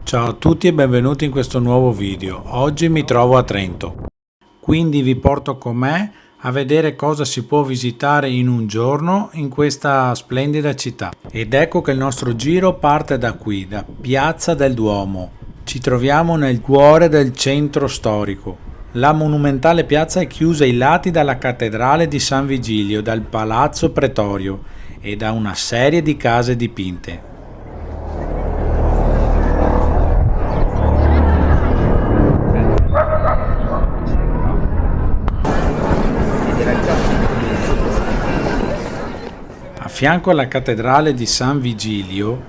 Ciao a tutti e benvenuti in questo nuovo video. Oggi mi trovo a Trento, quindi vi porto con me a vedere cosa si può visitare in un giorno in questa splendida città. Ed ecco che il nostro giro parte da qui, da Piazza del Duomo. Ci troviamo nel cuore del centro storico. La monumentale piazza è chiusa ai lati dalla cattedrale di San Vigilio, dal palazzo pretorio e da una serie di case dipinte. A fianco alla cattedrale di San Vigilio,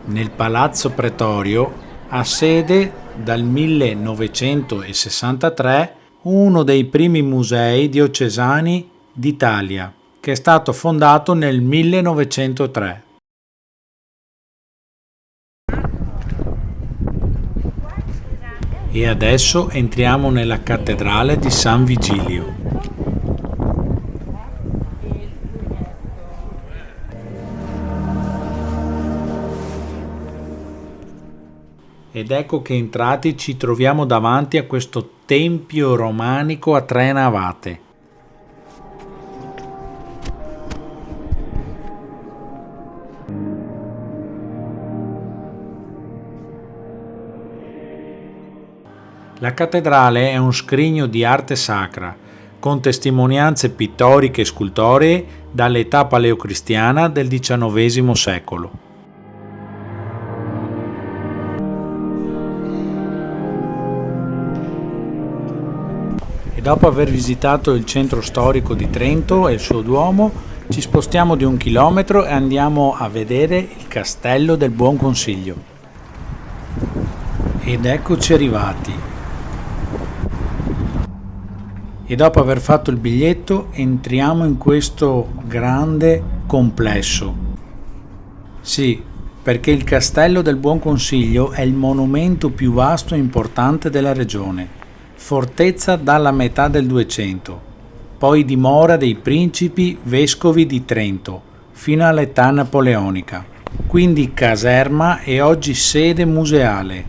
nel palazzo pretorio, ha sede dal 1963 uno dei primi musei diocesani d'Italia, che è stato fondato nel 1903. E adesso entriamo nella cattedrale di San Vigilio. Ed ecco che entrati ci troviamo davanti a questo tempio romanico a 3 navate. La cattedrale è un scrigno di arte sacra, con testimonianze pittoriche e scultoree dall'età paleocristiana del XIX secolo. Dopo aver visitato il centro storico di Trento e il suo Duomo, ci spostiamo di 1 chilometro e andiamo a vedere il Castello del Buon Consiglio. Ed eccoci arrivati. E dopo aver fatto il biglietto entriamo in questo grande complesso. Sì, perché il Castello del Buon Consiglio è il monumento più vasto e importante della regione. Fortezza dalla metà del 200, poi dimora dei principi vescovi di Trento fino all'età napoleonica, quindi caserma e oggi sede museale.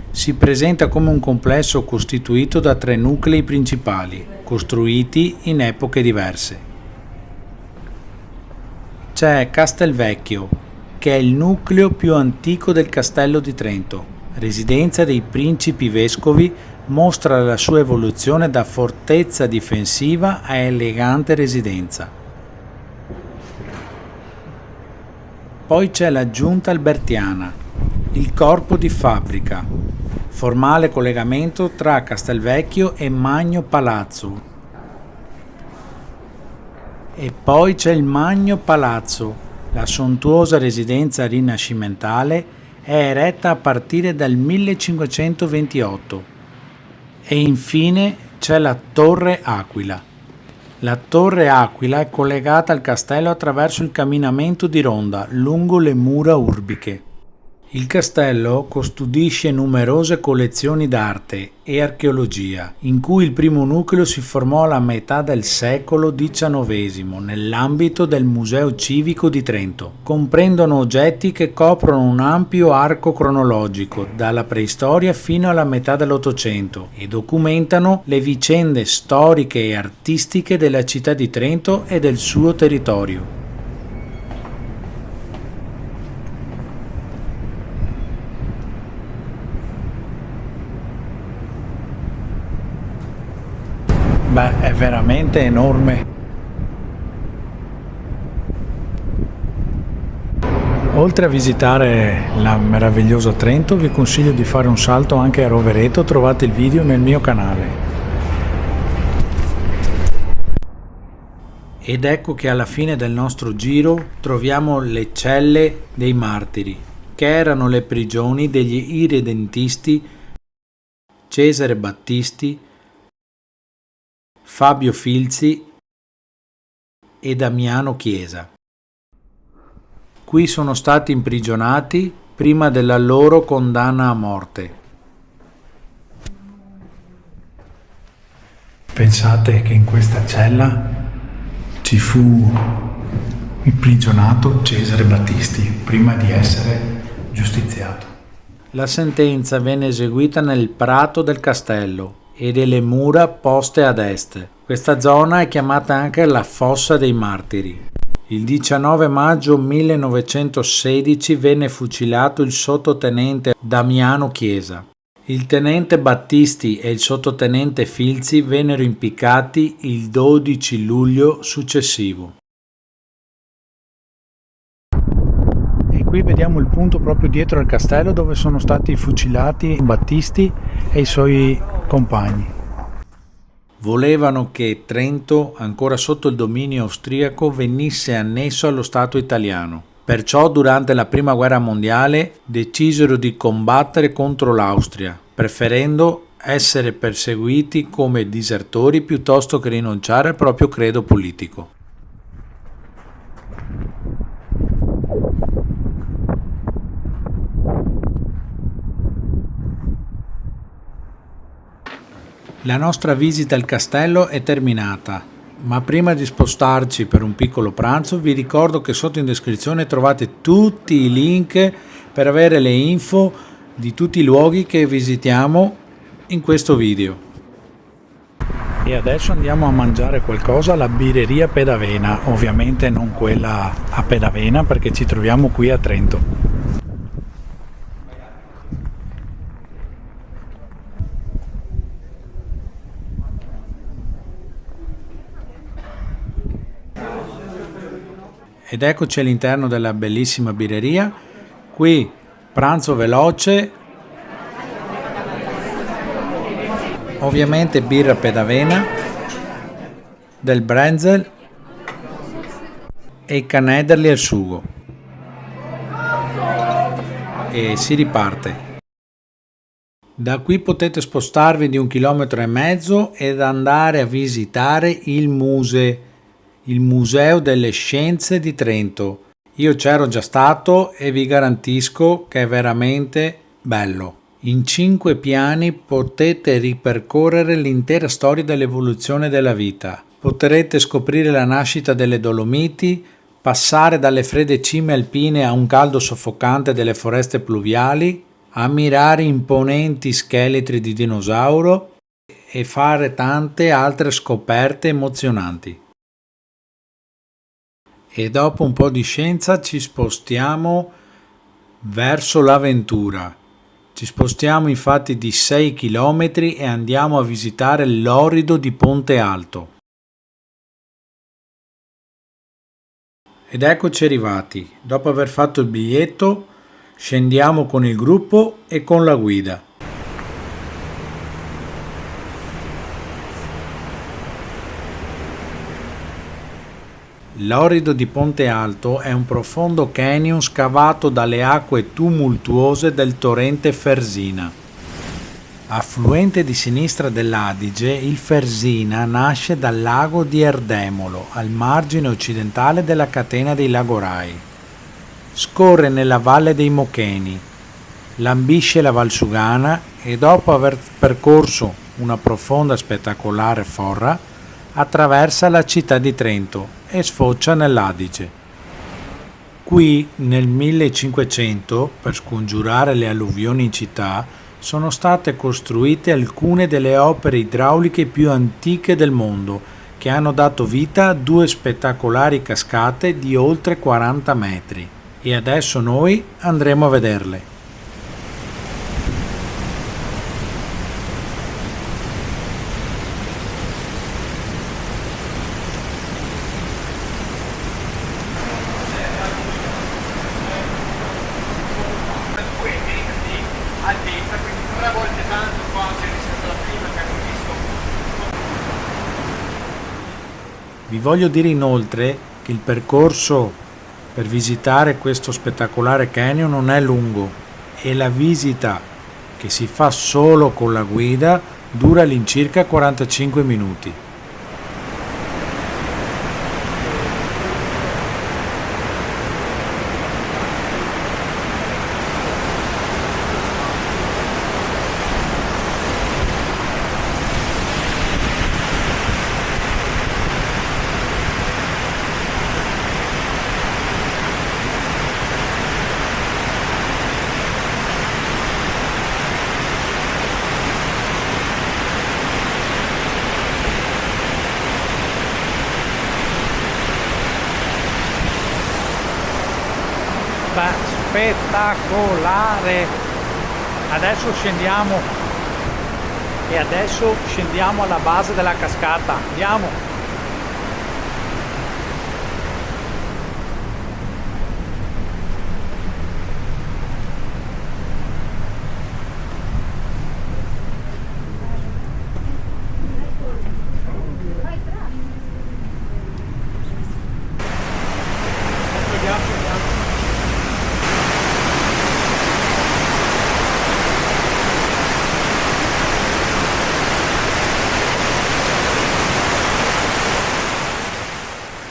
Si presenta come un complesso costituito da 3 nuclei principali, costruiti in epoche diverse. C'è Castelvecchio, che è il nucleo più antico del Castello di Trento, residenza dei principi vescovi. Mostra la sua evoluzione da fortezza difensiva a elegante residenza. Poi c'è la giunta albertiana, il corpo di fabbrica, formale collegamento tra Castelvecchio e Magno Palazzo. E poi c'è il Magno Palazzo, la sontuosa residenza rinascimentale, è eretta a partire dal 1528. E infine c'è la Torre Aquila. La Torre Aquila è collegata al castello attraverso il camminamento di ronda lungo le mura urbiche. Il castello custodisce numerose collezioni d'arte e archeologia, in cui il primo nucleo si formò alla metà del secolo XIX nell'ambito del Museo Civico di Trento. Comprendono oggetti che coprono un ampio arco cronologico, dalla preistoria fino alla metà dell'Ottocento, e documentano le vicende storiche e artistiche della città di Trento e del suo territorio. Beh, è veramente enorme. Oltre a visitare la meravigliosa Trento, vi consiglio di fare un salto anche a Rovereto. Trovate il video nel mio canale. Ed ecco che alla fine del nostro giro troviamo le celle dei martiri, che erano le prigioni degli irredentisti Cesare Battisti, Fabio Filzi e Damiano Chiesa. Qui sono stati imprigionati prima della loro condanna a morte. Pensate che in questa cella ci fu imprigionato Cesare Battisti prima di essere giustiziato. La sentenza venne eseguita nel prato del castello e delle mura poste ad est. Questa zona è chiamata anche la Fossa dei Martiri. Il 19 maggio 1916 venne fucilato il sottotenente Damiano Chiesa. Il tenente Battisti e il sottotenente Filzi vennero impiccati il 12 luglio successivo. E qui vediamo il punto proprio dietro al castello dove sono stati fucilati Battisti e i suoi compagni. Volevano che Trento, ancora sotto il dominio austriaco, venisse annesso allo Stato italiano. Perciò durante la Prima Guerra Mondiale decisero di combattere contro l'Austria, preferendo essere perseguiti come disertori piuttosto che rinunciare al proprio credo politico. La nostra visita al castello è terminata, ma prima di spostarci per un piccolo pranzo vi ricordo che sotto in descrizione trovate tutti i link per avere le info di tutti i luoghi che visitiamo in questo video. E adesso andiamo a mangiare qualcosa alla birreria Pedavena, ovviamente non quella a Pedavena perché ci troviamo qui a Trento. Ed eccoci all'interno della bellissima birreria. Qui pranzo veloce, ovviamente birra Pedavena, del Brenzel e i canederli al sugo. E si riparte. Da qui potete spostarvi di 1,5 chilometri ed andare a visitare il Museo delle Scienze di Trento. Io c'ero già stato e vi garantisco che è veramente bello. In 5 piani potete ripercorrere l'intera storia dell'evoluzione della vita. Potrete scoprire la nascita delle Dolomiti, passare dalle fredde cime alpine a un caldo soffocante delle foreste pluviali, ammirare imponenti scheletri di dinosauro e fare tante altre scoperte emozionanti. E dopo un po' di scienza ci spostiamo verso l'avventura. Ci spostiamo infatti di 6 chilometri e andiamo a visitare l'Orido di Ponte Alto. Ed eccoci arrivati. Dopo aver fatto il biglietto, scendiamo con il gruppo e con la guida. L'Orido di Ponte Alto è un profondo canyon scavato dalle acque tumultuose del torrente Fersina. Affluente di sinistra dell'Adige, il Fersina nasce dal lago di Erdemolo, al margine occidentale della catena dei Lagorai. Scorre nella valle dei Mocheni, lambisce la Valsugana e dopo aver percorso una profonda e spettacolare forra, attraversa la città di Trento e sfocia nell'Adige. Qui nel 1500, per scongiurare le alluvioni in città, sono state costruite alcune delle opere idrauliche più antiche del mondo, che hanno dato vita a 2 spettacolari cascate di oltre 40 metri. E adesso noi andremo a vederle. Vi voglio dire inoltre che il percorso per visitare questo spettacolare canyon non è lungo e la visita che si fa solo con la guida dura all'incirca 45 minuti. spettacolare. Adesso scendiamo alla base della cascata. Andiamo.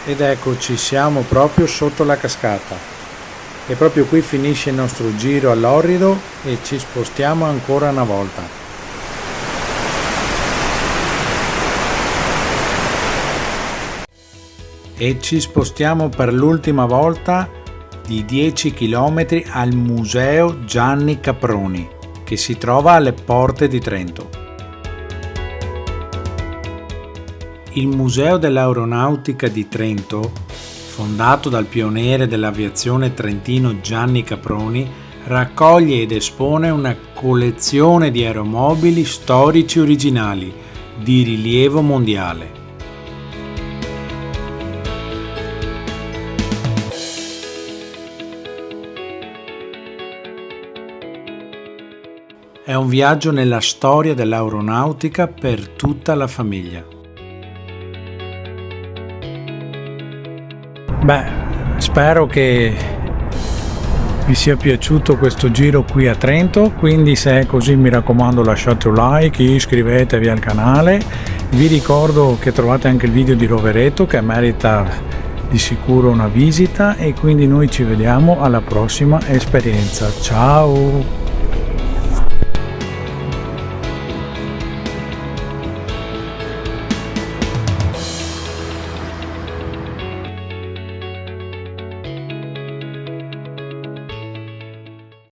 Ed eccoci, siamo proprio sotto la cascata e proprio qui finisce il nostro giro all'Orrido e ci spostiamo ancora una volta. E ci spostiamo per l'ultima volta di 10 km al Museo Gianni Caproni, che si trova alle porte di Trento. Il Museo dell'Aeronautica di Trento, fondato dal pioniere dell'aviazione trentino Gianni Caproni, raccoglie ed espone una collezione di aeromobili storici originali di rilievo mondiale. È un viaggio nella storia dell'aeronautica per tutta la famiglia. Spero che vi sia piaciuto questo giro qui a Trento, quindi se è così mi raccomando lasciate un like, iscrivetevi al canale. Vi ricordo che trovate anche il video di Rovereto che merita di sicuro una visita e quindi noi ci vediamo alla prossima esperienza. Ciao!